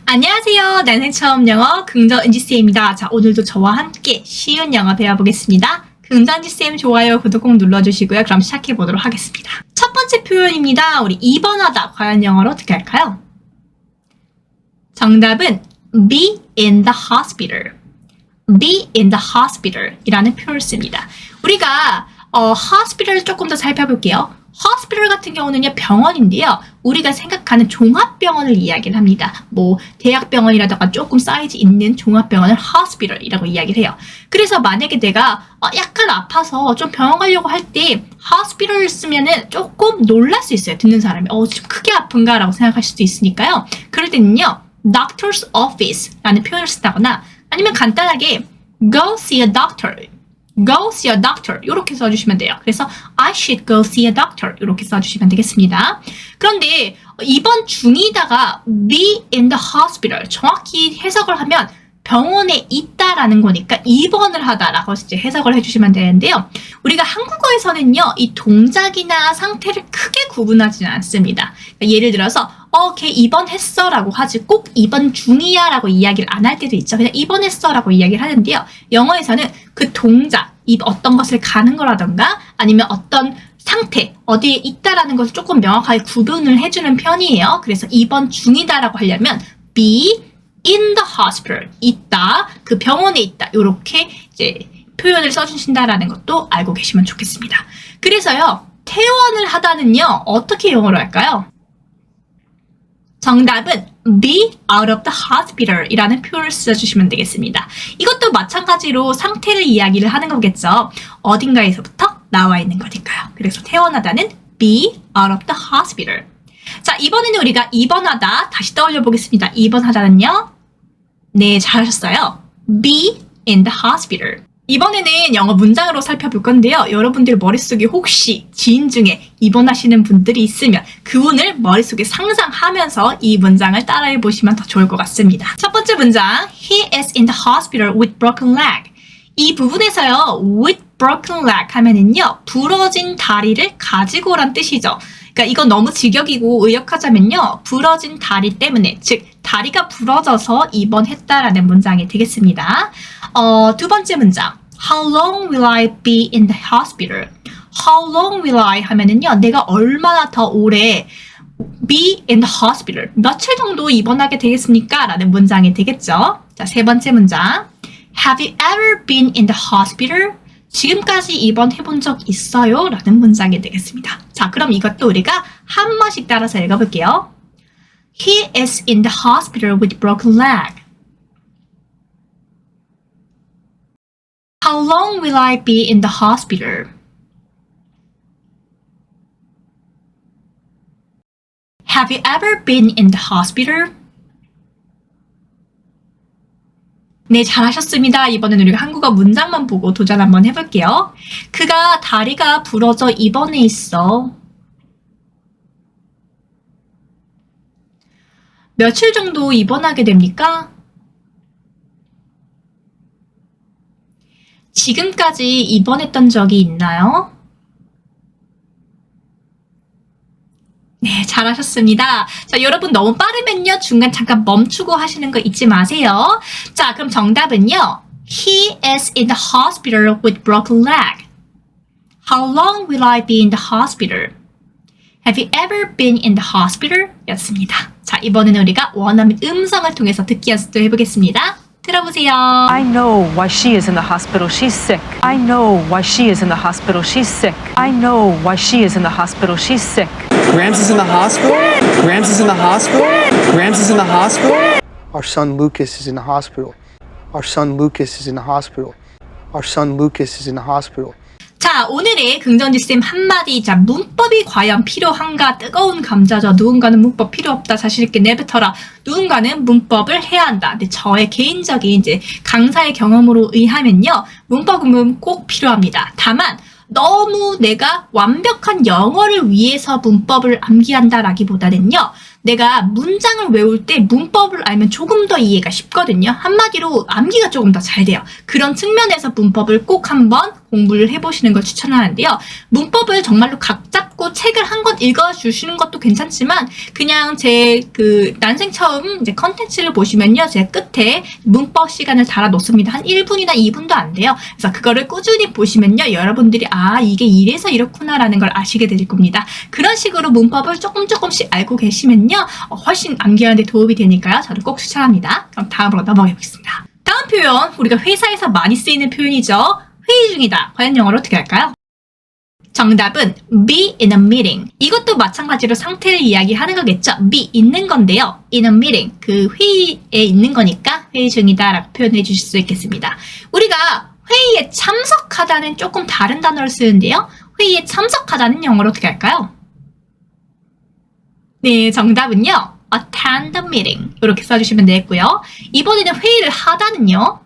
안녕하세요. 난생 처음 영어 긍정은지쌤입니다. 자, 오늘도 저와 함께 쉬운 영어 배워보겠습니다. 긍정은지쌤 좋아요, 구독 꼭 눌러주시고요. 그럼 시작해보도록 하겠습니다. 첫 번째 표현입니다. 우리 입원하다. 과연 영어로 어떻게 할까요? 정답은 be in the hospital. be in the hospital 이라는 표현을 씁니다. 우리가 hospital을 조금 더 살펴볼게요. hospital 같은 경우는요, 병원인데요. 우리가 생각하는 종합병원을 이야기를 합니다. 뭐 대학병원이라든가 조금 사이즈 있는 종합병원을 hospital이라고 이야기를 해요. 그래서 만약에 내가 약간 아파서 좀 병원 가려고 할 때 hospital을 쓰면은 조금 놀랄 수 있어요. 듣는 사람이 좀 크게 아픈가 라고 생각할 수도 있으니까요. 그럴 때는요, doctor's office라는 표현을 쓴다거나 아니면 간단하게 go see a doctor. go see a doctor 이렇게 써주시면 돼요. 그래서 I should go see a doctor 이렇게 써주시면 되겠습니다. 그런데 입원 중이다가 be in the hospital 정확히 해석을 하면 병원에 있다라는 거니까 입원을 하다라고 이제 해석을 해주시면 되는데요. 우리가 한국어에서는요, 이 동작이나 상태를 크게 구분하지는 않습니다. 그러니까 예를 들어서 걔 입원했어 라고 하지 꼭 입원 중이야 라고 이야기를 안 할 때도 있죠. 그냥 입원했어 라고 이야기를 하는데요. 영어에서는 그 동작, 어떤 것을 가는 거라던가 아니면 어떤 상태, 어디에 있다라는 것을 조금 명확하게 구분을 해주는 편이에요. 그래서 입원 중이다라고 하려면 be in the hospital, 있다, 그 병원에 있다, 이렇게 이제 표현을 써주신다라는 것도 알고 계시면 좋겠습니다. 그래서요, 퇴원을 하다는요, 어떻게 영어로 할까요? 정답은 be out of the hospital 이라는 표현을 써주시면 되겠습니다. 이것도 마찬가지로 상태를 이야기를 하는 거겠죠. 어딘가에서부터 나와 있는 거니까요. 그래서 퇴원하다는 be out of the hospital. 자, 이번에는 우리가 입원하다 다시 떠올려 보겠습니다. 입원하다는요, 네, 잘하셨어요. be in the hospital. 이번에는 영어 문장으로 살펴볼 건데요. 여러분들 머릿속에 혹시 지인 중에 입원하시는 분들이 있으면 그분을 머릿속에 상상하면서 이 문장을 따라해 보시면 더 좋을 것 같습니다. 첫 번째 문장, He is in the hospital with broken leg. 이 부분에서요, with broken leg 하면은요, 부러진 다리를 가지고란 뜻이죠. 그러니까 이건 너무 직역이고 의역하자면요, 부러진 다리 때문에, 즉 다리가 부러져서 입원했다라는 문장이 되겠습니다. 두 번째 문장, How long will I be in the hospital? How long will I 하면은요, 내가 얼마나 더 오래 be in the hospital, 며칠 정도 입원하게 되겠습니까? 라는 문장이 되겠죠. 자, 세 번째 문장, Have you ever been in the hospital? 지금까지 입원해 본 적 있어요? 라는 문장이 되겠습니다. 자, 그럼 이것도 우리가 한 번씩 따라서 읽어볼게요. He is in the hospital with broken leg. How long will I be in the hospital? Have you ever been in the hospital? 네, 잘하셨습니다. 이번엔 우리가 한국어 문장만 보고 도전 한번 해볼게요. 그가 다리가 부러져 입원해 있어. 며칠 정도 입원하게 됩니까? 지금까지 입원했던 적이 있나요? 네, 잘하셨습니다. 자, 여러분 너무 빠르면요, 중간 잠깐 멈추고 하시는 거 잊지 마세요. 자, 그럼 정답은요, He is in the hospital with broken leg. How long will I be in the hospital? Have you ever been in the hospital? 였습니다. 자, 이번에는 우리가 원하는 음성을 통해서 듣기 연습도 해보겠습니다. 들어보세요. I know why she is in the hospital. She's sick. I know why she is in the hospital. She's sick. I know why she is in the hospital. She's sick. Grams is in the hospital? Grams is in the hospital? Grams is in the hospital? Our son Lucas is in the hospital. Our son Lucas is in the hospital. Our son Lucas is in the hospital. 자, 오늘의 긍정지쌤 한마디. 자, 문법이 과연 필요한가? 뜨거운 감자죠. 누군가는 문법 필요 없다. 자신있게 내뱉어라. 누군가는 문법을 해야 한다. 근데 저의 개인적인 이제 강사의 경험으로 의하면요, 문법은 꼭 필요합니다. 다만 너무 내가 완벽한 영어를 위해서 문법을 암기한다라기보다는요, 내가 문장을 외울 때 문법을 알면 조금 더 이해가 쉽거든요. 한마디로 암기가 조금 더 잘 돼요. 그런 측면에서 문법을 꼭 한번 공부를 해보시는 걸 추천하는데요. 문법을 정말로 각 잡고 책을 한 권 읽어주시는 것도 괜찮지만 그냥 제 그 난생 처음 이제 컨텐츠를 보시면요. 제가 끝에 문법 시간을 달아 놓습니다. 한 1분이나 2분도 안 돼요. 그래서 그거를 꾸준히 보시면요. 여러분들이 아 이게 이래서 이렇구나라는 걸 아시게 될 겁니다. 그런 식으로 문법을 조금씩 알고 계시면요. 훨씬 암기하는 데 도움이 되니까요. 저도 꼭 추천합니다. 그럼 다음으로 넘어가 보겠습니다. 다음 표현, 우리가 회사에서 많이 쓰이는 표현이죠. 회의 중이다. 과연 영어로 어떻게 할까요? 정답은 be in a meeting. 이것도 마찬가지로 상태를 이야기하는 거겠죠. be 있는 건데요. in a meeting. 그 회의에 있는 거니까 회의 중이다 라고 표현해 주실 수 있겠습니다. 우리가 회의에 참석하다는 조금 다른 단어를 쓰는데요. 회의에 참석하다는 영어로 어떻게 할까요? 네, 정답은요. attend the meeting. 이렇게 써주시면 되겠고요. 이번에는 회의를 하다는요.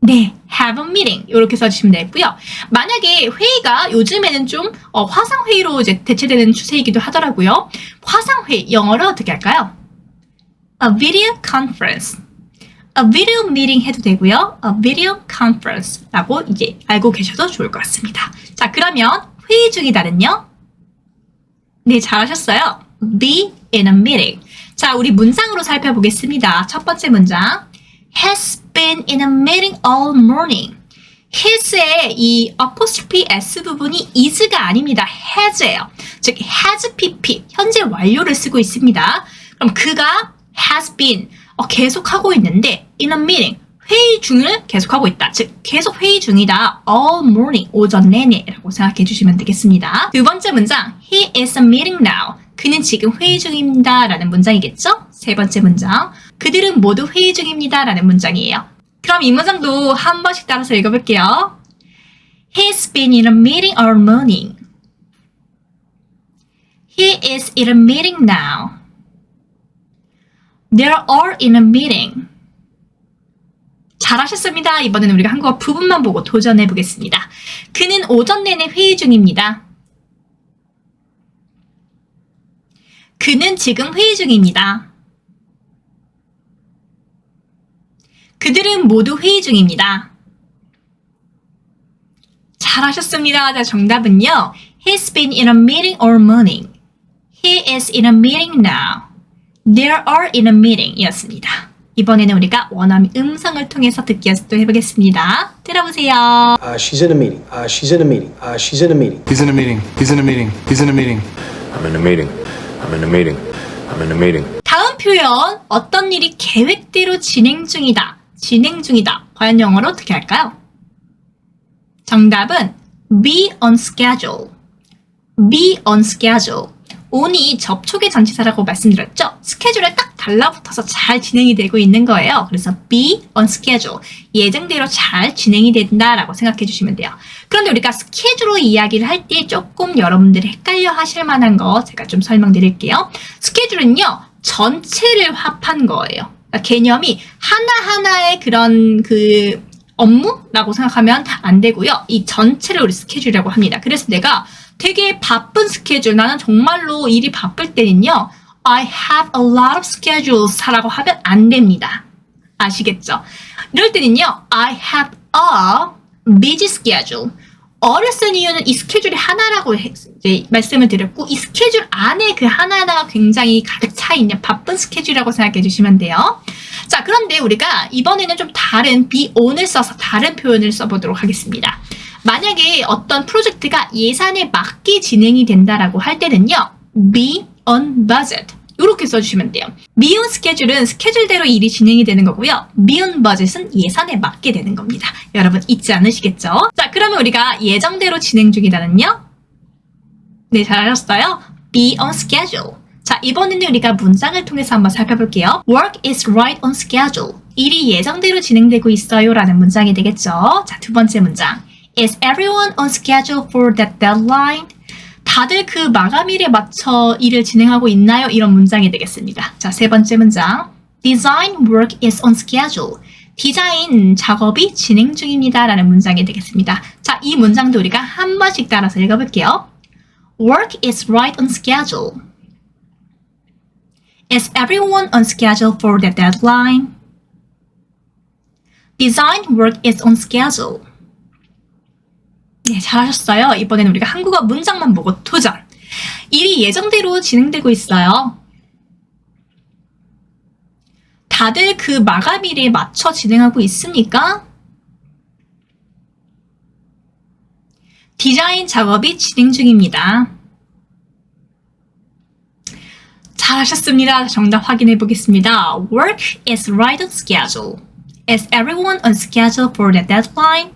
네, have a meeting. 이렇게 써주시면 되겠고요. 만약에 회의가 요즘에는 좀 화상회의로 이제 대체되는 추세이기도 하더라고요. 화상회의, 영어로 어떻게 할까요? A video conference. A video meeting 해도 되고요. A video conference라고 이제 알고 계셔도 좋을 것 같습니다. 자, 그러면 회의 중이다는요? 네, 잘하셨어요. Be in a meeting. 자, 우리 문장으로 살펴보겠습니다. 첫 번째 문장. Has been in a meeting all morning. has의 이 apostrophe s 부분이 is가 아닙니다. has예요. 즉, has pp, 현재 완료를 쓰고 있습니다. 그럼 그가 has been, 계속하고 있는데 in a meeting, 회의 중을 계속하고 있다. 즉, 계속 회의 중이다. all morning, 오전 내내 라고 생각해 주시면 되겠습니다. 두 번째 문장, he is a meeting now. 그는 지금 회의 중입니다. 라는 문장이겠죠? 세 번째 문장, 그들은 모두 회의 중입니다. 라는 문장이에요. 그럼 이 문장도 한 번씩 따라서 읽어볼게요. He's been in a meeting all morning. He is in a meeting now. They're all in a meeting. 잘하셨습니다. 이번에는 우리가 한국어 부분만 보고 도전해 보겠습니다. 그는 오전 내내 회의 중입니다. 그는 지금 회의 중입니다. 그들은 모두 회의 중입니다. 잘하셨습니다. 자, 정답은요. He's been in a meeting all morning. He is in a meeting now. They're all in a meeting 이었습니다. 이번에는 우리가 원어민 음성을 통해서 듣기 연습도 해보겠습니다. 들어보세요. She's in a meeting. She's in a meeting. She's in a meeting. He's in a meeting. He's in a meeting. He's in a meeting. I'm in a meeting. I'm in a meeting. I'm in a meeting. 다음 표현, 어떤 일이 계획대로 진행 중이다. 진행 중이다. 과연 영어로 어떻게 할까요? 정답은 be on schedule. be on schedule. on이 접촉의 전치사라고 말씀드렸죠? 스케줄에 딱 달라붙어서 잘 진행이 되고 있는 거예요. 그래서 be on schedule. 예정대로 잘 진행이 된다라고 생각해 주시면 돼요. 그런데 우리가 스케줄로 이야기를 할 때 조금 여러분들이 헷갈려 하실 만한 거 제가 좀 설명드릴게요. 스케줄은요, 전체를 합한 거예요. 그러니까 개념이 하나하나의 그런 그 업무라고 생각하면 안 되고요. 이 전체를 우리 스케줄이라고 합니다. 그래서 내가 되게 바쁜 스케줄, 나는 정말로 일이 바쁠 때는요, I have a lot of schedules 라고 하면 안 됩니다. 아시겠죠? 이럴 때는요, I have a busy schedule. 어를 쓴 이유는 이 스케줄이 하나라고 이제 말씀을 드렸고, 이 스케줄 안에 그 하나하나가 굉장히 가득 차 있는 바쁜 스케줄이라고 생각해 주시면 돼요. 자, 그런데 우리가 이번에는 좀 다른 be on을 써서 다른 표현을 써보도록 하겠습니다. 만약에 어떤 프로젝트가 예산에 맞게 진행이 된다라고 할 때는요, be on budget. 이렇게 써주시면 돼요. be on schedule은 스케줄대로 일이 진행이 되는 거고요. be on budget은 예산에 맞게 되는 겁니다. 여러분 잊지 않으시겠죠? 자, 그러면 우리가 예정대로 진행 중이다는요? 네, 잘하셨어요. be on schedule. 자, 이번에는 우리가 문장을 통해서 한번 살펴볼게요. Work is right on schedule. 일이 예정대로 진행되고 있어요 라는 문장이 되겠죠. 자, 두 번째 문장. Is everyone on schedule for that deadline? 다들 그 마감일에 맞춰 일을 진행하고 있나요? 이런 문장이 되겠습니다. 자, 세 번째 문장. Design work is on schedule. 디자인 작업이 진행 중입니다. 라는 문장이 되겠습니다. 자, 이 문장도 우리가 한 번씩 따라서 읽어볼게요. Work is right on schedule. Is everyone on schedule for that deadline? Design work is on schedule. 네, 잘하셨어요. 이번에는 우리가 한국어 문장만 보고 도전. 일이 예정대로 진행되고 있어요. 다들 그 마감일에 맞춰 진행하고 있습니까? 디자인 작업이 진행 중입니다. 잘하셨습니다. 정답 확인해 보겠습니다. Work is right on schedule. Is everyone on schedule for the deadline?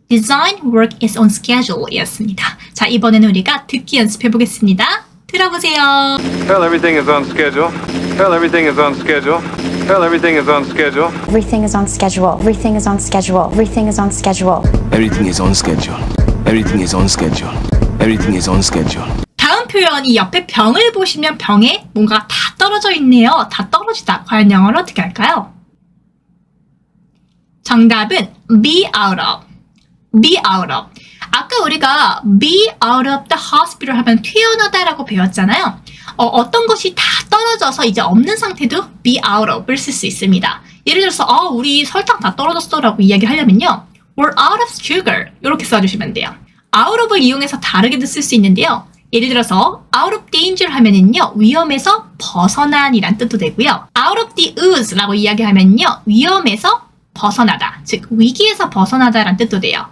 Design work is on schedule 이었습니다. 자, 이번에는 우리가 듣기 연습해 보겠습니다. 들어보세요. Hell, everything is on schedule. Hell, everything is on schedule. Hell, everything is on schedule. Everything is on schedule. Everything is on schedule. Everything is on schedule. Everything is on schedule. Everything is on schedule. Everything is on schedule. 다음 표현, 이 옆에 병을 보시면 병에 뭔가 다 떨어져 있네요. 다 떨어지다. 과연 영어로 어떻게 할까요? 정답은 be out of. be out of. 아까 우리가 be out of the hospital 하면 퇴원하다라고 배웠잖아요. 어떤 것이 다 떨어져서 이제 없는 상태도 be out of를 쓸 수 있습니다. 예를 들어서 우리 설탕 다 떨어졌어 라고 이야기하려면요. We're out of sugar 이렇게 써주시면 돼요. out of을 이용해서 다르게도 쓸 수 있는데요. 예를 들어서 out of danger 하면은요. 위험에서 벗어난 이란 뜻도 되고요. out of the woods 라고 이야기하면요. 위험에서 벗어나다, 즉 위기에서 벗어나다라는 뜻도 돼요.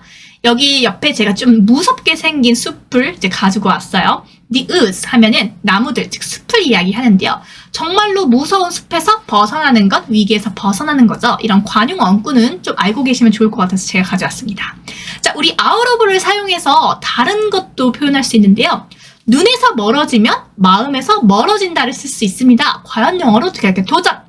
여기 옆에 제가 좀 무섭게 생긴 숲을 이제 가지고 왔어요. The woods 하면은 나무들, 즉 숲을 이야기하는데요. 정말로 무서운 숲에서 벗어나는 것, 위기에서 벗어나는 거죠. 이런 관용 어구는 좀 알고 계시면 좋을 것 같아서 제가 가져왔습니다. 자, 우리 out of를 사용해서 다른 것도 표현할 수 있는데요. 눈에서 멀어지면 마음에서 멀어진다를 쓸 수 있습니다. 과연 영어로 어떻게 할까요? 도전!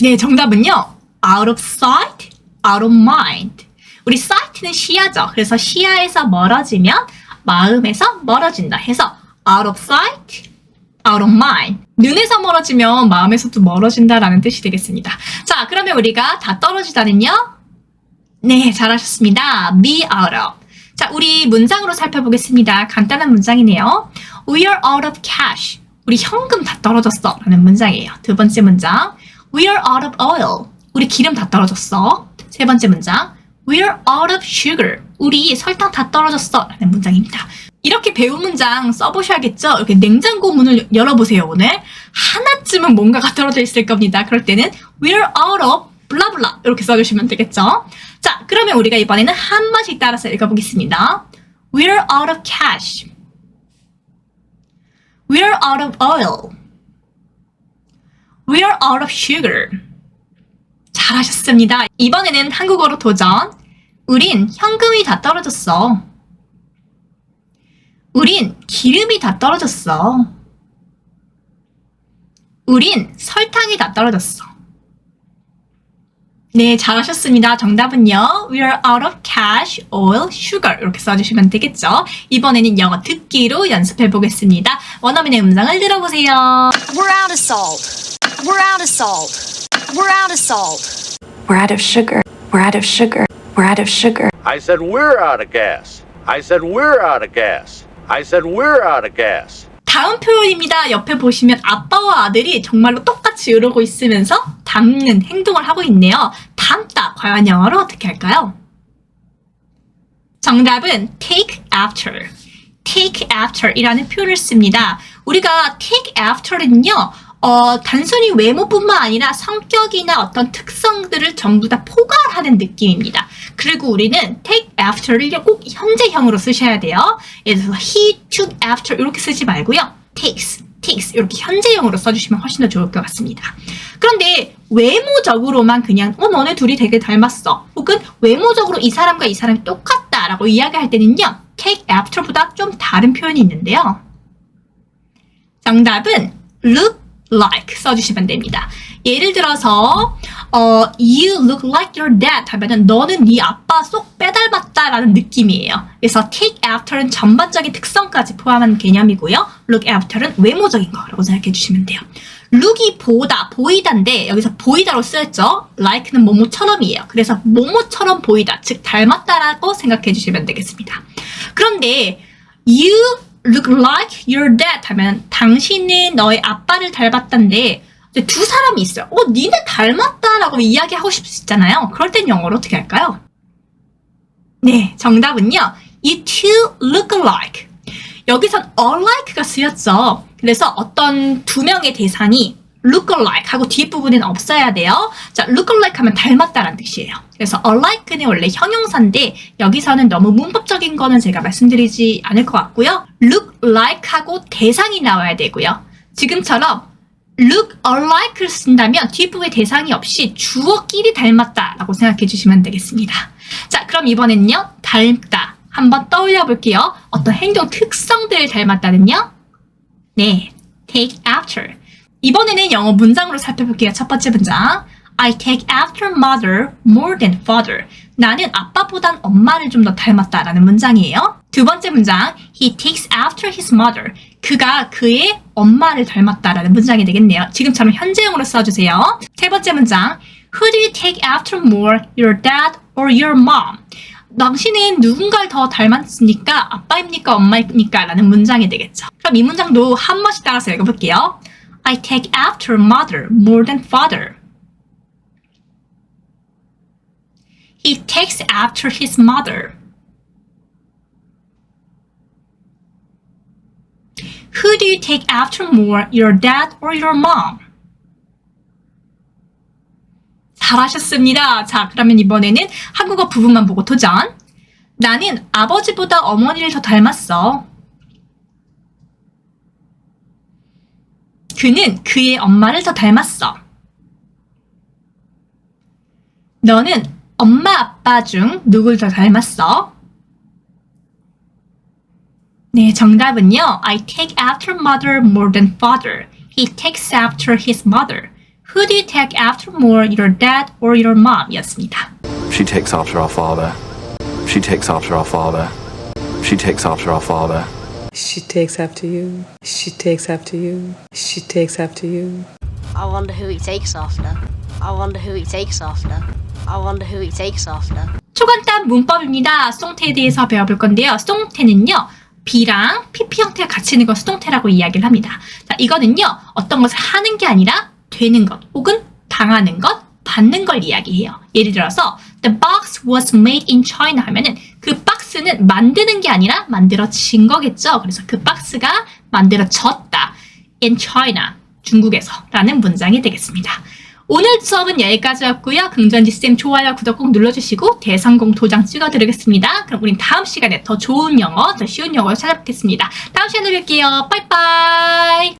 네, 정답은요. out of sight, out of mind. 우리 sight는 시야죠. 그래서 시야에서 멀어지면 마음에서 멀어진다 해서 out of sight, out of mind. 눈에서 멀어지면 마음에서도 멀어진다라는 뜻이 되겠습니다. 자, 그러면 우리가 다 떨어지다는요? 네, 잘하셨습니다. be out of. 자, 우리 문장으로 살펴보겠습니다. 간단한 문장이네요. We are out of cash. 우리 현금 다 떨어졌어 라는 문장이에요. 두 번째 문장. We are out of oil. 우리 기름 다 떨어졌어. 세 번째 문장. We are out of sugar. 우리 설탕 다 떨어졌어 라는 문장입니다. 이렇게 배운 문장 써보셔야겠죠? 이렇게 냉장고 문을 열어보세요. 오늘 하나쯤은 뭔가가 떨어져 있을 겁니다. 그럴 때는 We are out of 블라블라 이렇게 써주시면 되겠죠? 자, 그러면 우리가 이번에는 한 번씩 따라서 읽어보겠습니다. We are out of cash. We are out of oil. We are out of sugar. 잘하셨습니다. 이번에는 한국어로 도전. 우린 현금이 다 떨어졌어. 우린 기름이 다 떨어졌어. 우린 설탕이 다 떨어졌어. 네, 잘하셨습니다. 정답은요. We are out of cash, oil, sugar 이렇게 써주시면 되겠죠. 이번에는 영어 듣기로 연습해 보겠습니다. 원어민의 음성을 들어보세요. We're out of salt. We're out of salt. We're out of salt. We're out of sugar. We're out of sugar. We're out of sugar. I said we're out of gas. I said we're out of gas. I said we're out of gas. 다음 표현입니다. 옆에 보시면 아빠와 아들이 정말로 똑같이 이러고 있으면서 담는 행동을 하고 있네요. 담다. 과연 영어로 어떻게 할까요? 정답은 take after. take after 이라는 표현을 씁니다. 우리가 take after는요. 단순히 외모뿐만 아니라 성격이나 어떤 특성들을 전부 다 포괄하는 느낌입니다. 그리고 우리는 take after를 꼭 현재형으로 쓰셔야 돼요. 예를 들어서 he took after 이렇게 쓰지 말고요. takes 이렇게 현재형으로 써주시면 훨씬 더 좋을 것 같습니다. 그런데 외모적으로만 그냥 너네 둘이 되게 닮았어. 혹은 외모적으로 이 사람과 이 사람이 똑같다 라고 이야기할 때는요. take after보다 좀 다른 표현이 있는데요. 정답은 look like 써주시면 됩니다. 예를 들어서 you look like your dad 하면은 너는 네 아빠 쏙 빼닮았다라는 느낌이에요. 그래서 take after는 전반적인 특성까지 포함한 개념이고요. look after는 외모적인 거라고 생각해 주시면 돼요. look이 보다, 보이다인데 여기서 보이다로 쓰였죠. like는 뭐뭐처럼이에요. 그래서 뭐뭐처럼 보이다, 즉 닮았다라고 생각해 주시면 되겠습니다. 그런데 you look like your dad 하면 당신은 너의 아빠를 닮았다인데 이제 두 사람이 있어요. 니네 닮았다라고 이야기하고 싶으시잖아요. 그럴 땐 영어로 어떻게 할까요? 네, 정답은요. You two look alike. 여기선 alike가 쓰였죠. 그래서 어떤 두 명의 대상이 look alike 하고 뒷부분에는 없어야 돼요. 자, look alike 하면 닮았다라는 뜻이에요. 그래서 alike는 원래 형용사인데 여기서는 너무 문법적인 거는 제가 말씀드리지 않을 것 같고요. look like 하고 대상이 나와야 되고요. 지금처럼 look alike를 쓴다면 뒷부분에 대상이 없이 주어끼리 닮았다라고 생각해 주시면 되겠습니다. 자, 그럼 이번에는요. 닮다. 한번 떠올려 볼게요. 어떤 행동 특성들을 닮았다는요? 네, take after. 이번에는 영어 문장으로 살펴볼게요. 첫 번째 문장. I take after mother more than father. 나는 아빠보단 엄마를 좀 더 닮았다라는 문장이에요. 두 번째 문장. He takes after his mother. 그가 그의 엄마를 닮았다라는 문장이 되겠네요. 지금처럼 현재형으로 써주세요. 세 번째 문장. Who do you take after more, your dad or your mom? 당신은 누군가를 더 닮았습니까? 아빠입니까? 엄마입니까? 라는 문장이 되겠죠. 그럼 이 문장도 한 번씩 따라서 읽어볼게요. I take after mother more than father. He takes after his mother. Who do you take after more, your dad or your mom? 잘하셨습니다. 자, 그러면 이번에는 한국어 부분만 보고 도전. 나는 아버지보다 어머니를 더 닮았어. 그는 그의 엄마를 더 닮았어. 너는 엄마 아빠 중 누굴 더 닮았어? 네, 정답은요. I take after mother more than father. He takes after his mother. Who do you take after more, your dad or your mom? 였습니다. She takes after our father. She takes after our father. She takes after our father. She takes after you. She takes after you. She takes after you. I wonder who he takes after. I wonder who he takes after. I wonder who he takes after. 초간단 문법입니다. 수동태에 대해서 배워볼 건데요. 수동태는요. B랑 PP 형태가 같이 있는 걸 수동태라고 이야기를 합니다. 자, 이거는요. 어떤 것을 하는 게 아니라 되는 것 혹은 당하는 것, 받는 걸 이야기해요. 예를 들어서 The box was made in China 하면은 그 박스는 만드는 게 아니라 만들어진 거겠죠. 그래서 그 박스가 만들어졌다. In China, 중국에서 라는 문장이 되겠습니다. 오늘 수업은 여기까지였고요. 긍정지쌤 좋아요, 구독 꼭 눌러주시고 대성공 도장 찍어드리겠습니다. 그럼 우린 다음 시간에 더 좋은 영어, 더 쉬운 영어로 찾아뵙겠습니다. 다음 시간에 뵐게요. 빠이빠이.